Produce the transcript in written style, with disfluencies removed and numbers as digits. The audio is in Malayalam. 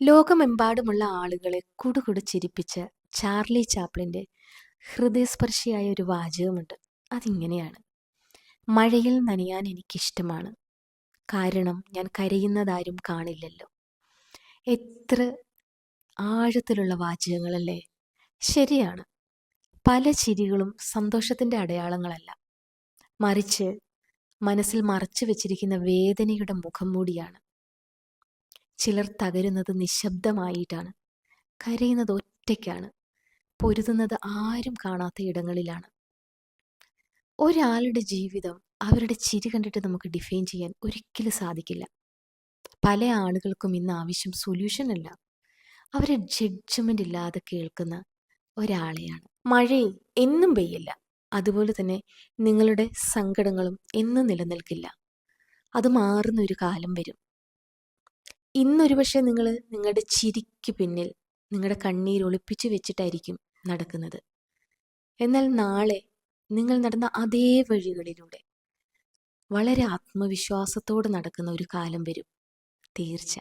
ലോകമെമ്പാടുമുള്ള ആളുകളെ കുടുകുട ചിരിപ്പിച്ച ചാർലി ചാപ്ലിൻ്റെ ഹൃദയസ്പർശിയായ ഒരു വാചകമുണ്ട്. അതിങ്ങനെയാണ്: മഴയിൽ നനയാൻ എനിക്കിഷ്ടമാണ്, കാരണം ഞാൻ കരയുന്നതാരും കാണില്ലല്ലോ. എത്ര ആഴത്തിലുള്ള വാചകങ്ങളല്ലേ! ശരിയാണ്, പല ചിരികളും സന്തോഷത്തിൻ്റെ അടയാളങ്ങളല്ല, മറിച്ച് മനസ്സിൽ മറച്ചു വെച്ചിരിക്കുന്ന വേദനയുടെ മുഖം മൂടിയാണ്. ചിലർ തകരുന്നത് നിശബ്ദമായിട്ടാണ്, കരയുന്നത് ഒറ്റയ്ക്കാണ്, പൊരുതുന്നത് ആരും കാണാത്ത ഇടങ്ങളിലാണ്. ഒരാളുടെ ജീവിതം അവരുടെ ചിരി കണ്ടിട്ട് നമുക്ക് ഡിഫൈൻ ചെയ്യാൻ ഒരിക്കലും സാധിക്കില്ല. പല ആളുകൾക്കും ഇന്ന് ആവശ്യം സൊല്യൂഷൻ അല്ല, അവരെ ജഡ്ജ്മെൻ്റ് ഇല്ലാതെ കേൾക്കുന്ന ഒരാളെയാണ്. മഴയും എന്നും പെയ്യില്ല, അതുപോലെ തന്നെ നിങ്ങളുടെ സങ്കടങ്ങളും എന്നും നിലനിൽക്കില്ല. അത് മാറുന്ന ഒരു കാലം വരും. ഇന്നൊരു പക്ഷേ നിങ്ങൾ നിങ്ങളുടെ ചിരിക്ക് പിന്നിൽ നിങ്ങളുടെ കണ്ണീർ ഒളിപ്പിച്ചു വെച്ചിട്ടായിരിക്കും നടക്കുന്നത്. എന്നാൽ നാളെ നിങ്ങൾ നടന്ന അതേ വഴികളിലൂടെ വളരെ ആത്മവിശ്വാസത്തോടെ നടക്കുന്ന ഒരു കാലം വരും, തീർച്ച.